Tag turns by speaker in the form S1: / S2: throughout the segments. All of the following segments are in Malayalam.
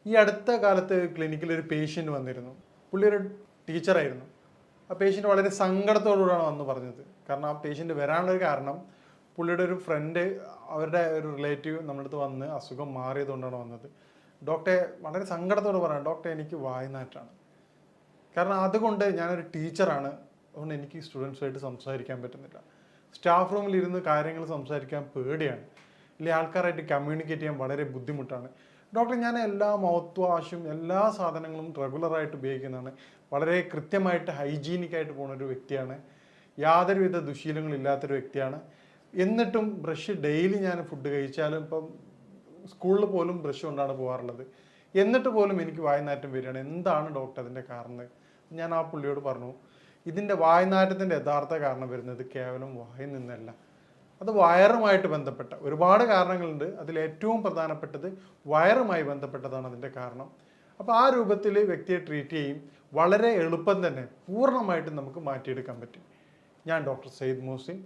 S1: ഈ അടുത്ത കാലത്ത് ക്ലിനിക്കിൽ ഒരു പേഷ്യൻ്റ് വന്നിരുന്നു. പുള്ളി ഒരു ടീച്ചറായിരുന്നു. ആ പേഷ്യൻ്റ് വളരെ സങ്കടത്തോടുകൂടിയാണ് വന്ന് പറഞ്ഞത്. കാരണം ആ പേഷ്യൻ്റ് വരാനുള്ളൊരു കാരണം പുള്ളിയുടെ ഒരു ഫ്രണ്ട്, അവരുടെ ഒരു റിലേറ്റീവ് നമ്മുടെ അടുത്ത് വന്ന് അസുഖം മാറിയതുകൊണ്ടാണ് വന്നത്. ഡോക്ടറെ വളരെ സങ്കടത്തോട് പറയാം, ഡോക്ടറെ എനിക്ക് വായ്നാറ്റാണ്. കാരണം അതുകൊണ്ട് ഞാനൊരു ടീച്ചറാണ്, അതുകൊണ്ട് എനിക്ക് സ്റ്റുഡൻസുമായിട്ട് സംസാരിക്കാൻ പറ്റുന്നില്ല. സ്റ്റാഫ് റൂമിൽ ഇരുന്ന് കാര്യങ്ങൾ സംസാരിക്കാൻ പേടിയാണ്, ഇല്ലെങ്കിൽ ആൾക്കാരായിട്ട് കമ്മ്യൂണിക്കേറ്റ് ചെയ്യാൻ വളരെ ബുദ്ധിമുട്ടാണ്. ഡോക്ടർ, ഞാൻ എല്ലാ മൗത്ത് വാഷും എല്ലാ സാധനങ്ങളും റെഗുലറായിട്ട് ഉപയോഗിക്കുന്നതാണ്, വളരെ കൃത്യമായിട്ട് ഹൈജീനിക്കായിട്ട് പോകുന്ന ഒരു വ്യക്തിയാണ്, യാതൊരുവിധ ദുശീലങ്ങളില്ലാത്തൊരു വ്യക്തിയാണ്. എന്നിട്ടും ബ്രഷ് ഡെയിലി ഞാൻ ഫുഡ് കഴിച്ചാലും ഇപ്പം സ്കൂളിൽ പോലും ബ്രഷ് കൊണ്ടാണ് പോകാറുള്ളത്, എന്നിട്ട് പോലും എനിക്ക് വായ്നാറ്റം വരികയാണ്. എന്താണ് ഡോക്ടർ അതിൻ്റെ കാരണം? ഞാൻ ആ പുള്ളിയോട് പറഞ്ഞു, ഇതിൻ്റെ വായ്നാറ്റത്തിൻ്റെ യഥാർത്ഥ കാരണം വരുന്നത് കേവലം വായിൽ നിന്നല്ല, അത് വയറുമായിട്ട് ബന്ധപ്പെട്ട ഒരുപാട് കാരണങ്ങളുണ്ട്. അതിൽ ഏറ്റവും പ്രധാനപ്പെട്ടത് വയറുമായി ബന്ധപ്പെട്ടതാണ് അതിൻ്റെ കാരണം. അപ്പോൾ ആ രൂപത്തിൽ വ്യക്തിയെ ട്രീറ്റ് ചെയ്യും, വളരെ എളുപ്പം തന്നെ പൂർണ്ണമായിട്ടും നമുക്ക് മാറ്റിയെടുക്കാൻ പറ്റും. ഞാൻ ഡോക്ടർ സയ്യിദ് മുഹസിൻ.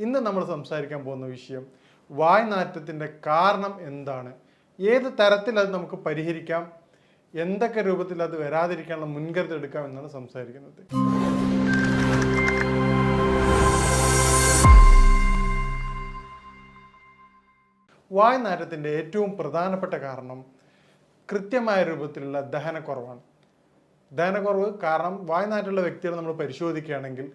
S1: ഇന്ന് നമ്മൾ സംസാരിക്കാൻ പോകുന്ന വിഷയം വായ്നാറ്റത്തിൻ്റെ കാരണം എന്താണ്, ഏത് തരത്തിൽ അത് നമുക്ക് പരിഹരിക്കാം, എന്തൊക്കെ രൂപത്തിൽ അത് വരാതിരിക്കാനുള്ള മുൻകരുതൽ എടുക്കാം എന്നാണ് സംസാരിക്കുന്നത്. വായ്നാറ്റത്തിൻ്റെ ഏറ്റവും പ്രധാനപ്പെട്ട കാരണം കൃത്യമായ രൂപത്തിലുള്ള ദഹനക്കുറവാണ്. ദഹനക്കുറവ് കാരണം വായ്നാറ്റുള്ള വ്യക്തികളെ നമ്മൾ പരിശോധിക്കുകയാണെങ്കിൽ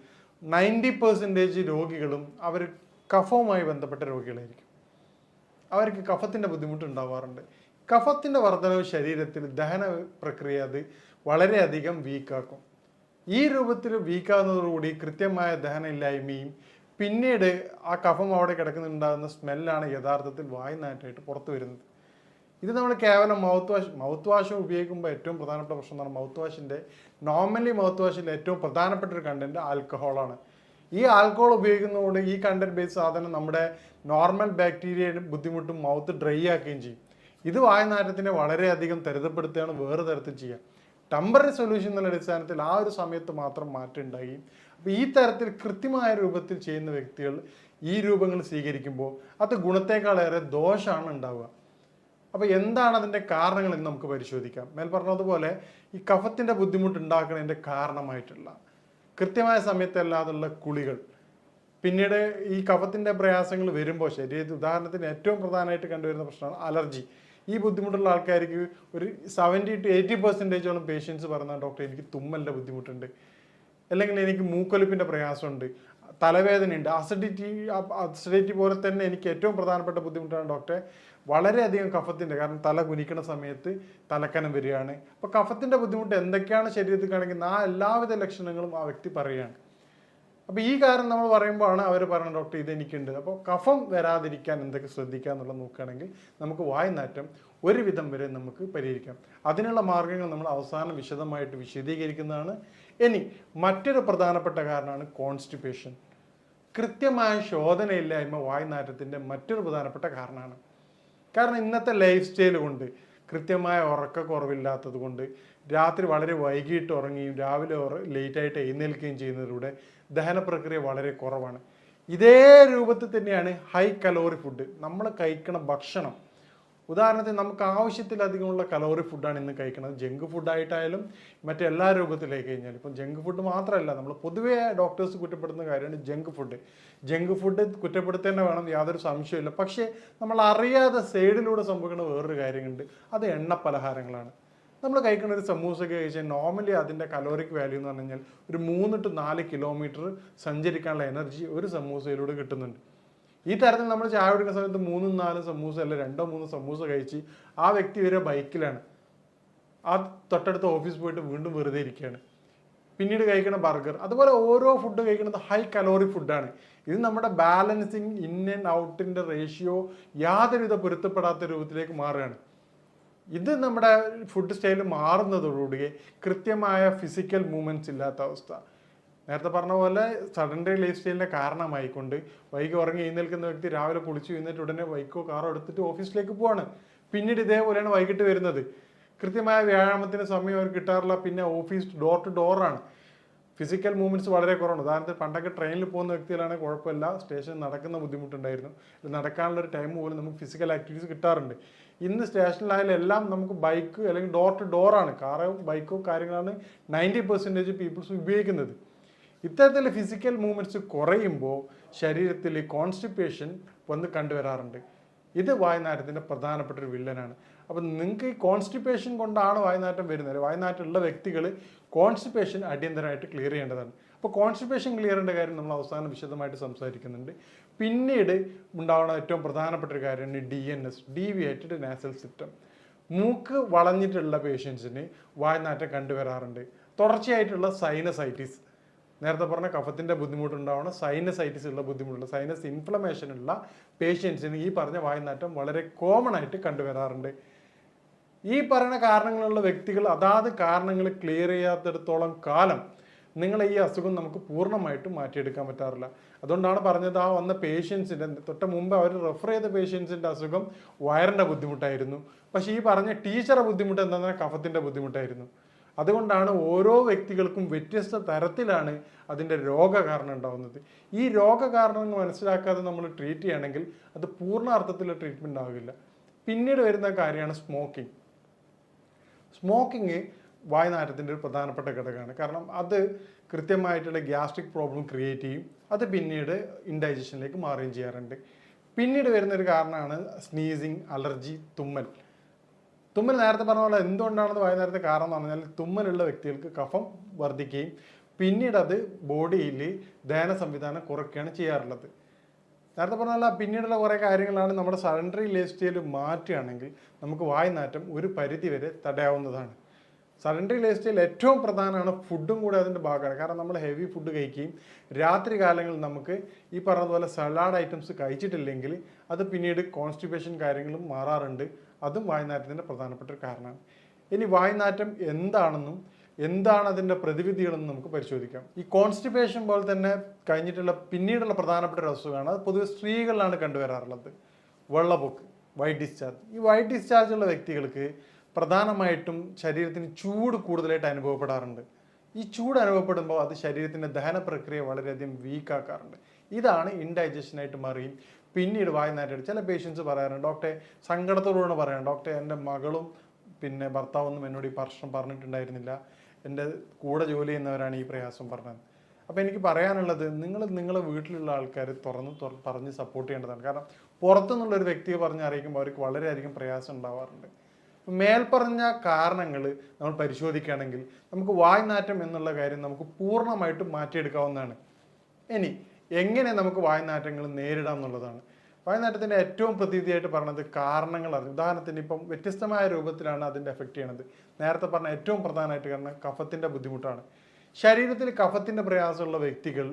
S1: 90% രോഗികളും അവർ കഫവുമായി ബന്ധപ്പെട്ട രോഗികളായിരിക്കും. അവർക്ക് കഫത്തിൻ്റെ ബുദ്ധിമുട്ട് ഉണ്ടാവാറുണ്ട്. കഫത്തിൻ്റെ വർധനവ് ശരീരത്തിൽ ദഹന പ്രക്രിയ അത് വളരെയധികം വീക്കാക്കും. ഈ രൂപത്തിൽ വീക്കാകുന്നതോടുകൂടി കൃത്യമായ ദഹനമില്ലായ്മയും പിന്നീട് ആ കഫം അവിടെ കിടക്കുന്നുണ്ടാകുന്ന സ്മെല്ലാണ് യഥാർത്ഥത്തിൽ വായ്നാറ്റായിട്ട് പുറത്തു വരുന്നത്. ഇത് നമ്മൾ കേവലം മൗത്ത് വാഷ് ഉപയോഗിക്കുമ്പോൾ ഏറ്റവും പ്രധാനപ്പെട്ട പ്രശ്നം എന്നാണ് നോർമലി മൗത്ത് വാഷിൻ്റെ ഏറ്റവും പ്രധാനപ്പെട്ട ഒരു കണ്ടന്റ് ആൽക്കഹോളാണ്. ഈ ആൽക്കഹോൾ ഉപയോഗിക്കുന്നതുകൊണ്ട് ഈ കണ്ടന്റ് ബേസ് സാധനം നമ്മുടെ നോർമൽ ബാക്ടീരിയയുടെ ബുദ്ധിമുട്ടും മൗത്ത് ഡ്രൈ ആക്കുകയും ചെയ്യും. ഇത് വായ്നാറ്റത്തിനെ വളരെയധികം ത്വരിതപ്പെടുത്തുകയാണ് വേറെ തരത്തിൽ ചെയ്യുക. ടെമ്പററി സൊല്യൂഷൻ എന്നുള്ള അടിസ്ഥാനത്തിൽ ആ ഒരു സമയത്ത് മാത്രം മാറ്റം ഉണ്ടാകുകയും, അപ്പോൾ ഈ തരത്തിൽ കൃത്യമായ രൂപത്തിൽ ചെയ്യുന്ന വ്യക്തികൾ ഈ രൂപങ്ങൾ സ്വീകരിക്കുമ്പോൾ അത് ഗുണത്തേക്കാളേറെ ദോഷമാണ് ഉണ്ടാവുക. അപ്പോൾ എന്താണ് അതിൻ്റെ കാരണങ്ങൾ എന്ന് നമുക്ക് പരിശോധിക്കാം. മേൽ പറഞ്ഞതുപോലെ ഈ കഫത്തിൻ്റെ ബുദ്ധിമുട്ട് ഉണ്ടാക്കുന്നതിൻ്റെ കാരണമായിട്ടുള്ള കൃത്യമായ സമയത്തല്ലാതുള്ള കുളികൾ, പിന്നീട് ഈ കഫത്തിൻ്റെ പ്രയാസങ്ങൾ വരുമ്പോൾ ശരീരത്തിൽ ഉദാഹരണത്തിന് ഏറ്റവും പ്രധാനമായിട്ട് കണ്ടുവരുന്ന പ്രശ്നമാണ് അലർജി. ഈ ബുദ്ധിമുട്ടുള്ള ആൾക്കാർക്ക് ഒരു 70 to 80% പേഷ്യൻസ് പറഞ്ഞാൽ ഡോക്ടർ എനിക്ക് തുമ്മലിൻ്റെ ബുദ്ധിമുട്ടുണ്ട്, അല്ലെങ്കിൽ എനിക്ക് മൂക്കൊലിപ്പിൻ്റെ പ്രയാസമുണ്ട്, തലവേദനയുണ്ട്, അസിഡിറ്റി പോലെ തന്നെ എനിക്ക് ഏറ്റവും പ്രധാനപ്പെട്ട ബുദ്ധിമുട്ടാണ് ഡോക്ടറെ വളരെയധികം കഫത്തിൻ്റെ, കാരണം തല കുനിക്കുന്ന സമയത്ത് തലക്കനം വരികയാണ്. അപ്പോൾ കഫത്തിൻ്റെ ബുദ്ധിമുട്ട് എന്തൊക്കെയാണ് ശരീരത്തിൽ കാണിക്കുന്നത് ആ എല്ലാവിധ ലക്ഷണങ്ങളും ആ വ്യക്തി പറയുകയാണ്. അപ്പോൾ ഈ കാര്യം നമ്മൾ പറയുമ്പോഴാണ് അവർ പറയുന്നത് ഡോക്ടർ ഇതെനിക്കുണ്ട്. അപ്പോൾ കഫം വരാതിരിക്കാൻ എന്തൊക്കെ ശ്രദ്ധിക്കുക എന്നുള്ളത് നോക്കുകയാണെങ്കിൽ നമുക്ക് വായ്നാറ്റം ഒരുവിധം വരെ നമുക്ക് പരിഹരിക്കാം. അതിനുള്ള മാർഗ്ഗങ്ങൾ നമ്മൾ അവസാനം വിശദമായിട്ട് വിശദീകരിക്കുന്നതാണ്. ഇനി മറ്റൊരു പ്രധാനപ്പെട്ട കാരണമാണ് കോൺസ്റ്റിപ്പേഷൻ. കൃത്യമായ ശോധനയില്ലായ്മ വായ്നാറ്റത്തിൻ്റെ മറ്റൊരു പ്രധാനപ്പെട്ട കാരണമാണ്. കാരണം ഇന്നത്തെ ലൈഫ് സ്റ്റൈൽ കൊണ്ട്, കൃത്യമായ ഉറക്കക്കുറവില്ലാത്തത് കൊണ്ട്, രാത്രി വളരെ വൈകിട്ട് ഉറങ്ങുകയും രാവിലെ ലേറ്റായിട്ട് എഴുന്നേൽക്കുകയും ചെയ്യുന്നതിലൂടെ ദഹന പ്രക്രിയ വളരെ കുറവാണ്. ഇതേ രൂപത്തിൽ തന്നെയാണ് ഹൈ കലോറി ഫുഡ്. നമ്മൾ കഴിക്കണ ഭക്ഷണം, ഉദാഹരണത്തിന് നമുക്ക് ആവശ്യത്തിലധികമുള്ള കലോറി ഫുഡാണ് ഇന്ന് കഴിക്കുന്നത്. ജങ്ക് ഫുഡായിട്ടായാലും മറ്റെല്ലാ രൂപത്തിലേക്ക് കഴിഞ്ഞാൽ, ഇപ്പം ജങ്ക് ഫുഡ് മാത്രമല്ല, നമ്മൾ പൊതുവേ ഡോക്ടേഴ്സ് കുറ്റപ്പെടുന്ന കാര്യമാണ് ജങ്ക് ഫുഡ് കുറ്റപ്പെടുത്തേണ്ട വേണം, യാതൊരു സംശയമില്ല. പക്ഷേ നമ്മൾ അറിയാതെ സൈഡിലൂടെ സംഭവിക്കുന്ന വേറൊരു കാര്യമുണ്ട്, അത് എണ്ണ പലഹാരങ്ങളാണ്. നമ്മൾ കഴിക്കുന്ന ഒരു സമൂസയൊക്കെ കഴിച്ചാൽ നോർമലി അതിൻ്റെ കലോറിക് വാല്യൂ എന്ന് പറഞ്ഞു കഴിഞ്ഞാൽ ഒരു 3 to 4 കിലോമീറ്റർ സഞ്ചരിക്കാനുള്ള എനർജി ഒരു സമൂസയിലൂടെ കിട്ടുന്നുണ്ട്. ഈ തരത്തിൽ നമ്മൾ ചായ കുടിക്കുന്ന സമയത്ത് 3-4 സമൂസ അല്ല 2-3 സമൂസ കഴിച്ച് ആ വ്യക്തി വരെ ബൈക്കിലാണ്, ആ തൊട്ടടുത്ത ഓഫീസ് പോയിട്ട് വീണ്ടും വെറുതെ ഇരിക്കുകയാണ്. പിന്നീട് കഴിക്കുന്ന ബർഗർ, അതുപോലെ ഓരോ ഫുഡ് കഴിക്കുന്നത് ഹൈ കലോറി ഫുഡാണ്. ഇത് നമ്മുടെ ബാലൻസിങ് ഇൻ ആൻഡ് ഔട്ടിൻ്റെ റേഷ്യോ യാതൊരുവിധ പൊരുത്തപ്പെടാത്ത രൂപത്തിലേക്ക് മാറുകയാണ്. ഇത് നമ്മുടെ ഫുഡ് സ്റ്റൈൽ മാറുന്നതോടുകൂടി കൃത്യമായ ഫിസിക്കൽ മൂവ്മെൻറ്റ്സ് ഇല്ലാത്ത അവസ്ഥ, നേരത്തെ പറഞ്ഞ പോലെ സഡൻഡറി ലൈഫ് സ്റ്റൈലിൻ്റെ കാരണമായിക്കൊണ്ട് വൈകി ഉറങ്ങി എഴുന്നേൽക്കുന്ന വ്യക്തി രാവിലെ കുളിച്ച് എഴുന്നേറ്റ് ഉടനെ ബൈക്കോ കാറോ എടുത്തിട്ട് ഓഫീസിലേക്ക് പോവാണ്. പിന്നീട് ഇതേപോലെയാണ് വൈകിട്ട് വരുന്നത്. കൃത്യമായ വ്യായാമത്തിന് സമയം അവർ കിട്ടാറില്ല. പിന്നെ ഓഫീസ് ഡോർ ടു ഡോറാണ്. ഫിസിക്കൽ മൂവ്മെൻറ്റ്സ് വളരെ കുറവാണ്. ഉദാഹരണത്തിന് പണ്ടൊക്കെ ട്രെയിനിൽ പോകുന്ന വ്യക്തികളാണെങ്കിൽ കുഴപ്പമില്ല, സ്റ്റേഷൻ നടക്കുന്ന ബുദ്ധിമുട്ടുണ്ടായിരുന്നു. നടക്കാനുള്ളൊരു ടൈം പോലും നമുക്ക് ഫിസിക്കൽ ആക്ടിവിറ്റീസ് കിട്ടാറുണ്ട്. ഇന്ന് സ്റ്റേഷനിലായാലും എല്ലാം നമുക്ക് ബൈക്ക് അല്ലെങ്കിൽ ഡോർ ടു ഡോറാണ്, കാറോ ബൈക്കോ കാര്യങ്ങളാണ് 90% പീപ്പിൾസ് ഉപയോഗിക്കുന്നത്. ഇത്തരത്തിൽ ഫിസിക്കൽ മൂവ്മെൻറ്റ്സ് കുറയുമ്പോൾ ശരീരത്തിൽ കോൺസ്റ്റിപ്പേഷൻ വന്ന് കണ്ടുവരാറുണ്ട്. ഇത് വായുനാറ്റത്തിൻ്റെ പ്രധാനപ്പെട്ട ഒരു വില്ലനാണ്. അപ്പം നിങ്ങൾക്ക് ഈ കോൺസ്റ്റിപ്പേഷൻ കൊണ്ടാണ് വായുനാറ്റം വരുന്നത്. വായുനാറ്റമുള്ള വ്യക്തികൾ കോൺസ്റ്റിപ്പേഷൻ അടിയന്തരമായിട്ട് ക്ലിയർ ചെയ്യേണ്ടതാണ്. അപ്പോൾ കോൺസ്റ്റിപ്പേഷൻ ക്ലിയർ ചെയ്യേണ്ട കാര്യം നമ്മൾ അവസാനം വിശദമായിട്ട് സംസാരിക്കുന്നുണ്ട്. പിന്നീട് ഉണ്ടാവുന്ന ഏറ്റവും പ്രധാനപ്പെട്ട ഒരു കാര്യമാണ് DNS, ഡീവിയേറ്റഡ് നാസൽ സിസ്റ്റം. മൂക്ക് വളഞ്ഞിട്ടുള്ള പേഷ്യൻസിന് വായുനാറ്റം കണ്ടുവരാറുണ്ട്. തുടർച്ചയായിട്ടുള്ള സൈനസൈറ്റിസ്, നേരത്തെ പറഞ്ഞ കഫത്തിൻ്റെ ബുദ്ധിമുട്ടുണ്ടാവുന്ന സൈനസൈറ്റിസ് ഉള്ള ബുദ്ധിമുട്ടുള്ള സൈനസ് ഇൻഫ്ലമേഷൻ ഉള്ള പേഷ്യൻസിന് ഈ പറഞ്ഞ വായുനാറ്റം വളരെ കോമൺ ആയിട്ട് കണ്ടുവരാറുണ്ട്. ഈ പറയുന്ന കാരണങ്ങളുള്ള വ്യക്തികൾ അതാത് കാരണങ്ങൾ ക്ലിയർ ചെയ്യാത്തിടത്തോളം കാലം നിങ്ങളെ ഈ അസുഖം നമുക്ക് പൂർണ്ണമായിട്ടും മാറ്റിയെടുക്കാൻ പറ്റാറില്ല. അതുകൊണ്ടാണ് പറഞ്ഞത്, ആ വന്ന പേഷ്യൻസിൻ്റെ തൊട്ട് മുമ്പ് അവർ റെഫർ ചെയ്ത പേഷ്യൻസിൻ്റെ അസുഖം വയറിൻ്റെ ബുദ്ധിമുട്ടായിരുന്നു. പക്ഷേ ഈ പറഞ്ഞ ടീച്ചറുടെ ബുദ്ധിമുട്ട് എന്താണെന്ന് കഫത്തിൻ്റെ ബുദ്ധിമുട്ടായിരുന്നു. അതുകൊണ്ടാണ് ഓരോ വ്യക്തികൾക്കും വ്യത്യസ്ത തരത്തിലാണ് അതിൻ്റെ രോഗകാരണം ഉണ്ടാകുന്നത്. ഈ രോഗകാരണങ്ങൾ മനസ്സിലാക്കാതെ നമ്മൾ ട്രീറ്റ് ചെയ്യുകയാണെങ്കിൽ അത് പൂർണ്ണ അർത്ഥത്തിലുള്ള ട്രീറ്റ്മെൻറ്റ് ആകില്ല. പിന്നീട് വരുന്ന കാര്യമാണ് സ്മോക്കിംഗ്. സ്മോക്കിങ് വായുനാറ്റത്തിൻ്റെ ഒരു പ്രധാനപ്പെട്ട ഘടകമാണ്. കാരണം അത് കൃത്യമായിട്ടുള്ള ഗ്യാസ്ട്രിക് പ്രോബ്ലം ക്രിയേറ്റ് ചെയ്യും. അത് പിന്നീട് ഇൻഡൈജഷനിലേക്ക് മാറുകയും ചെയ്യാറുണ്ട്. പിന്നീട് വരുന്നൊരു കാരണമാണ് സ്നീസിങ്, അലർജി, തുമ്മൽ. തുമ്മൽ നേരത്തെ പറഞ്ഞ പോലെ എന്തുകൊണ്ടാണെന്ന് വായുനാറ്റത്തെ കാരണം എന്ന് പറഞ്ഞാൽ തുമ്മലുള്ള വ്യക്തികൾക്ക് കഫം വർദ്ധിക്കുകയും പിന്നീട് അത് ബോഡിയിൽ ദഹന സംവിധാനം കുറയ്ക്കുകയാണ് ചെയ്യാറുള്ളത്. നേരത്തെ പറഞ്ഞാൽ പിന്നീടുള്ള കുറേ കാര്യങ്ങളാണ് നമ്മുടെ സഡൻഡറി ലൈഫ് സ്റ്റൈൽ മാറ്റുകയാണെങ്കിൽ നമുക്ക് വായുനാറ്റം ഒരു പരിധി വരെ തടയാവുന്നതാണ്. സഡൻഡറി ലൈഫ് സ്റ്റൈൽ ഏറ്റവും പ്രധാനമാണ്. ഫുഡും കൂടെ അതിൻ്റെ ഭാഗമാണ്. കാരണം നമ്മൾ ഹെവി ഫുഡ് കഴിക്കുകയും രാത്രി കാലങ്ങളിൽ നമുക്ക് ഈ പറഞ്ഞതുപോലെ സലാഡ് ഐറ്റംസ് കഴിച്ചിട്ടില്ലെങ്കിൽ അത് പിന്നീട് കോൺസ്റ്റിപ്പേഷൻ കാര്യങ്ങളും മാറാറുണ്ട്. അതും വായുനാറ്റത്തിൻ്റെ പ്രധാനപ്പെട്ട ഒരു കാരണമാണ്. ഇനി വായുനാറ്റം എന്താണെന്നും എന്താണ് അതിൻ്റെ പ്രതിവിധികളെന്നും നമുക്ക് പരിശോധിക്കാം. ഈ കോൺസ്റ്റിപ്പേഷൻ പോലെ തന്നെ കഴിഞ്ഞിട്ടുള്ള പിന്നീടുള്ള പ്രധാനപ്പെട്ട ഒരു അസുഖമാണ്, അത് പൊതുവെ സ്ത്രീകളിലാണ് കണ്ടുവരാറുള്ളത്, വെള്ളപ്പൊക്ക്, വൈറ്റ് ഡിസ്ചാർജ്. ഈ വൈറ്റ് ഡിസ്ചാർജ് ഉള്ള വ്യക്തികൾക്ക് പ്രധാനമായിട്ടും ശരീരത്തിന് ചൂട് കൂടുതലായിട്ട് അനുഭവപ്പെടാറുണ്ട്. ഈ ചൂട് അനുഭവപ്പെടുമ്പോൾ അത് ശരീരത്തിൻ്റെ ദഹന പ്രക്രിയ വളരെയധികം വീക്കാക്കാറുണ്ട്. ഇതാണ് ഇൻഡൈജഷനായിട്ട് മാറുകയും പിന്നീട് വായുനാറ്റം. ചില പേഷ്യൻസ് പറയാറുണ്ട്, ഡോക്ടറെ സങ്കടത്തോടുകൂടെ പറയാം, ഡോക്ടറെ എൻ്റെ മകളും പിന്നെ ഭർത്താവൊന്നും എന്നോട് ഈ പ്രശ്നം പറഞ്ഞിട്ടുണ്ടായിരുന്നില്ല, എൻ്റെ കൂടെ ജോലി ചെയ്യുന്നവരാണ് ഈ പ്രയാസം പറഞ്ഞത്. അപ്പോൾ എനിക്ക് പറയാനുള്ളത്, നിങ്ങളുടെ വീട്ടിലുള്ള ആൾക്കാർ പറഞ്ഞ് സപ്പോർട്ട് ചെയ്യേണ്ടതാണ്. കാരണം പുറത്തുനിന്നുള്ളൊരു വ്യക്തിയെ പറഞ്ഞ് അറിയിക്കുമ്പോൾ അവർക്ക് വളരെയധികം പ്രയാസം ഉണ്ടാവാറുണ്ട്. മേൽപ്പറഞ്ഞ കാരണങ്ങൾ നമ്മൾ പരിശോധിക്കുകയാണെങ്കിൽ നമുക്ക് വായുനാറ്റം എന്നുള്ള കാര്യം നമുക്ക് പൂർണ്ണമായിട്ടും മാറ്റിയെടുക്കാവുന്നതാണ്. ഇനി എങ്ങനെ നമുക്ക് വായുനാറ്റങ്ങൾ നേരിടാം എന്നുള്ളതാണ്. വായുനാറ്റത്തിൻ്റെ ഏറ്റവും പ്രതിവിധിയായിട്ട് പറഞ്ഞത് കാരണങ്ങൾ അറിഞ്ഞു. ഉദാഹരണത്തിന് ഇപ്പം വ്യത്യസ്തമായ രൂപത്തിലാണ് അതിൻ്റെ എഫക്റ്റ് ചെയ്യണത്. നേരത്തെ പറഞ്ഞ ഏറ്റവും പ്രധാനമായിട്ട് കാരണം കഫത്തിൻ്റെ ബുദ്ധിമുട്ടാണ്. ശരീരത്തിൽ കഫത്തിൻ്റെ പ്രയാസമുള്ള വ്യക്തികൾ,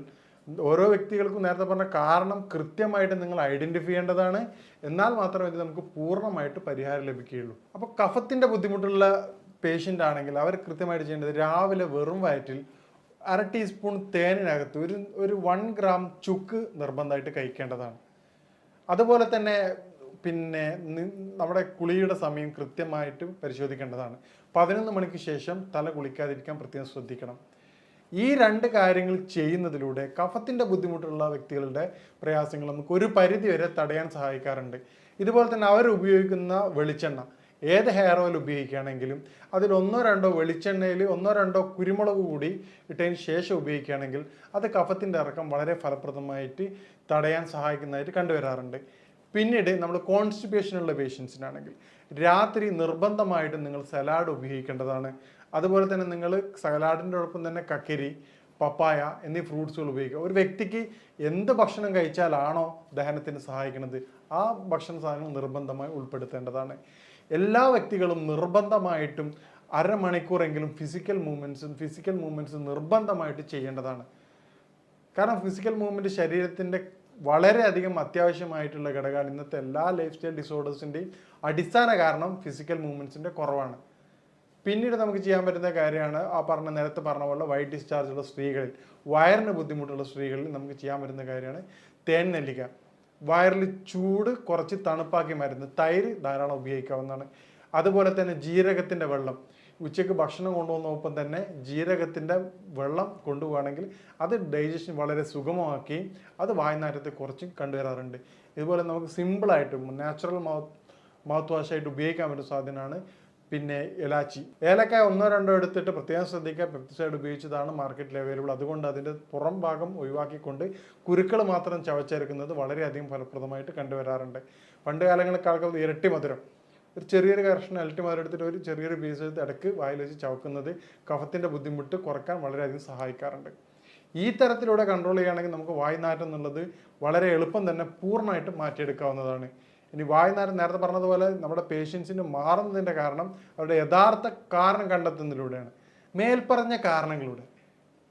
S1: ഓരോ വ്യക്തികൾക്കും നേരത്തെ പറഞ്ഞ കാരണം കൃത്യമായിട്ട് നിങ്ങൾ ഐഡൻറ്റിഫൈ ചെയ്യേണ്ടതാണ്. എന്നാൽ മാത്രമേ ഇത് നമുക്ക് പൂർണ്ണമായിട്ട് പരിഹാരം ലഭിക്കുകയുള്ളൂ. അപ്പോൾ കഫത്തിൻ്റെ ബുദ്ധിമുട്ടുള്ള പേഷ്യൻ്റ് ആണെങ്കിൽ അവർ കൃത്യമായിട്ട് ചെയ്യേണ്ടത് രാവിലെ വെറും വയറ്റിൽ 1/2 ടീസ്പൂൺ തേനിനകത്ത് ഒരു 1 ഗ്രാം ചുക്ക് നിർബന്ധമായിട്ട് കഴിക്കേണ്ടതാണ്. അതുപോലെ തന്നെ പിന്നെ നമ്മുടെ കുളിയുടെ സമയം കൃത്യമായിട്ട് പരിശോധിക്കേണ്ടതാണ്. 11 മണിക്ക് ശേഷം തല കുളിക്കാതിരിക്കാൻ പ്രത്യേകം ശ്രദ്ധിക്കണം. ഈ 2 കാര്യങ്ങൾ ചെയ്യുന്നതിലൂടെ കഫത്തിൻ്റെ ബുദ്ധിമുട്ടുള്ള വ്യക്തികളുടെ പ്രയാസങ്ങൾ നമുക്ക് ഒരു പരിധി വരെ തടയാൻ സഹായിക്കാറുണ്ട്. ഇതുപോലെ തന്നെ അവർ ഉപയോഗിക്കുന്ന വെളിച്ചെണ്ണ, ഏത് ഹെയർ ഓയിൽ ഉപയോഗിക്കുകയാണെങ്കിലും അതിൽ 1-2 വെളിച്ചെണ്ണയിൽ 1-2 കുരുമുളക് കൂടി ഇട്ടതിന് ശേഷം ഉപയോഗിക്കുകയാണെങ്കിൽ അത് കഫത്തിൻ്റെ ഇറക്കം വളരെ ഫലപ്രദമായിട്ട് തടയാൻ സഹായിക്കുന്നതായിട്ട് കണ്ടുവരാറുണ്ട്. പിന്നീട് നമ്മൾ കോൺസ്റ്റിപ്പേഷനുള്ള പേഷ്യൻസിനാണെങ്കിൽ രാത്രി നിർബന്ധമായിട്ടും നിങ്ങൾ സലാഡ് ഉപയോഗിക്കേണ്ടതാണ്. അതുപോലെ തന്നെ നിങ്ങൾ സലാഡിൻ്റെ ഒപ്പം തന്നെ കക്കരി, പപ്പായ എന്നീ ഫ്രൂട്ട്സുകൾ ഉപയോഗിക്കുക. ഒരു വ്യക്തിക്ക് എന്ത് ഭക്ഷണം കഴിച്ചാലാണോ ദഹനത്തിന് സഹായിക്കുന്നത് ആ ഭക്ഷണ സാധനങ്ങൾ നിർബന്ധമായി ഉൾപ്പെടുത്തേണ്ടതാണ്. എല്ലാ വ്യക്തികളും നിർബന്ധമായിട്ടും 1/2 മണിക്കൂറെങ്കിലും ഫിസിക്കൽ മൂവ്മെൻറ്റ്സ് നിർബന്ധമായിട്ട് ചെയ്യേണ്ടതാണ്. കാരണം ഫിസിക്കൽ മൂവ്മെൻറ്റ് ശരീരത്തിൻ്റെ വളരെയധികം അത്യാവശ്യമായിട്ടുള്ള ഘടകമാണ്. ഇന്നത്തെ എല്ലാ ലൈഫ് സ്റ്റൈൽ ഡിസോർഡേഴ്സിൻ്റെയും അടിസ്ഥാന കാരണം ഫിസിക്കൽ മൂവ്മെൻറ്റ്സിൻ്റെ കുറവാണ്. പിന്നീട് നമുക്ക് ചെയ്യാൻ പറ്റുന്ന കാര്യമാണ് നേരത്തെ പറഞ്ഞ പോലെ വൈറ്റ് ഡിസ്ചാർജ് ഉള്ള സ്ത്രീകളിൽ, വയറിന് ബുദ്ധിമുട്ടുള്ള സ്ത്രീകളിൽ നമുക്ക് ചെയ്യാൻ പറ്റുന്ന കാര്യമാണ് തേൻ നെല്ലിക്ക. വയറിൽ ചൂട് കുറച്ച് തണുപ്പാക്കി മരുന്ന്, തൈര് ധാരാളം ഉപയോഗിക്കാവുന്നതാണ്. അതുപോലെ തന്നെ ജീരകത്തിൻ്റെ വെള്ളം, ഉച്ചയ്ക്ക് ഭക്ഷണം കൊണ്ടുപോകുന്നൊപ്പം തന്നെ ജീരകത്തിൻ്റെ വെള്ളം കൊണ്ടുപോവുകയാണെങ്കിൽ അത് ഡൈജഷൻ വളരെ സുഗമമാക്കി അത് വായുനാറ്റത്തെ കുറച്ച് കണ്ടുവരാറുണ്ട്. ഇതുപോലെ നമുക്ക് സിമ്പിളായിട്ട് നാച്ചുറൽ മൗത്ത് വാഷായിട്ട് ഉപയോഗിക്കാൻ പറ്റുന്ന സാധനമാണ്. പിന്നെ ഇലാച്ചി, ഏലക്കായ 1-2 എടുത്തിട്ട് പ്രത്യേകം ശ്രദ്ധിക്കുക, പെപ്റ്റിസൈഡ് ഉപയോഗിച്ചതാണ് മാർക്കറ്റിൽ അവൈലബിൾ. അതുകൊണ്ട് അതിൻ്റെ പുറം ഭാഗം ഒഴിവാക്കിക്കൊണ്ട് കുരുക്കൾ മാത്രം ചവച്ചെടുക്കുന്നത് വളരെയധികം ഫലപ്രദമായിട്ട് കണ്ടുവരാറുണ്ട്. പണ്ട് കാലങ്ങളിൽ ആൾക്കാർ ഇരട്ടി മധുരം, ഒരു ചെറിയൊരു കഷ്ണം ഇരട്ടി മധുരം എടുത്തിട്ട് ഒരു ചെറിയൊരു പീസ് എടുത്ത് ഇടയ്ക്ക് വായിൽ വെച്ച് ചവക്കുന്നത് കഫത്തിൻ്റെ ബുദ്ധിമുട്ട് കുറയ്ക്കാൻ വളരെയധികം സഹായിക്കാറുണ്ട്. ഈ തരത്തിലൂടെ കൺട്രോൾ ചെയ്യുകയാണെങ്കിൽ നമുക്ക് വായ്നാറ്റം എന്നുള്ളത് വളരെ എളുപ്പം തന്നെ പൂർണ്ണമായിട്ട് മാറ്റിയെടുക്കാവുന്നതാണ്. ഇനി വായ്നാറ്റം നേരത്തെ പറഞ്ഞതുപോലെ നമ്മുടെ പേഷ്യൻസിന് മാറുന്നതിൻ്റെ കാരണം അവരുടെ യഥാർത്ഥ കാരണം കണ്ടെത്തുന്നതിലൂടെയാണ്. മേൽപ്പറഞ്ഞ കാരണങ്ങളിലൂടെ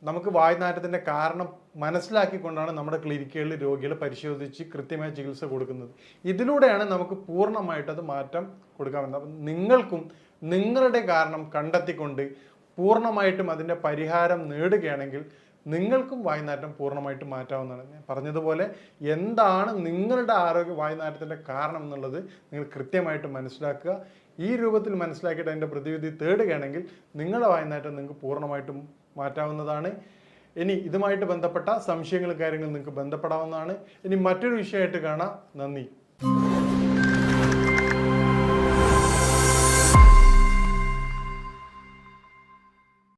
S1: നമുക്ക് വായ്നാറ്റത്തിൻ്റെ കാരണം മനസ്സിലാക്കിക്കൊണ്ടാണ് നമ്മുടെ ക്ലിനിക്കുകളിൽ രോഗികളെ പരിശോധിച്ച് കൃത്യമായ ചികിത്സ കൊടുക്കുന്നത്. ഇതിലൂടെയാണ് നമുക്ക് പൂർണ്ണമായിട്ട് അത് മാറ്റം കൊടുക്കാമെന്ന്. അപ്പം നിങ്ങൾക്കും നിങ്ങളുടെ കാരണം കണ്ടെത്തിക്കൊണ്ട് പൂർണ്ണമായിട്ടും അതിൻ്റെ പരിഹാരം നേടുകയാണെങ്കിൽ നിങ്ങൾക്കും വായ്നാറ്റം പൂർണ്ണമായിട്ട് മാറ്റാവുന്നതാണ്. ഞാൻ പറഞ്ഞതുപോലെ എന്താണ് നിങ്ങളുടെ വായ്നാറ്റത്തിൻ്റെ കാരണം എന്നുള്ളത് നിങ്ങൾ കൃത്യമായിട്ട് മനസ്സിലാക്കുക. ഈ രൂപത്തിൽ മനസ്സിലാക്കിയിട്ട് അതിൻ്റെ പ്രതിവിധി തേടുകയാണെങ്കിൽ നിങ്ങളുടെ വായ്നാറ്റം നിങ്ങൾക്ക് പൂർണ്ണമായിട്ടും മാറ്റാവുന്നതാണ്. ഇനി ഇതുമായിട്ട് ബന്ധപ്പെട്ട സംശയങ്ങളും കാര്യങ്ങളും നിങ്ങൾക്ക് ബന്ധപ്പെടാവുന്നതാണ്. ഇനി മറ്റൊരു വിഷയമായിട്ട് കാണാം. നന്ദി.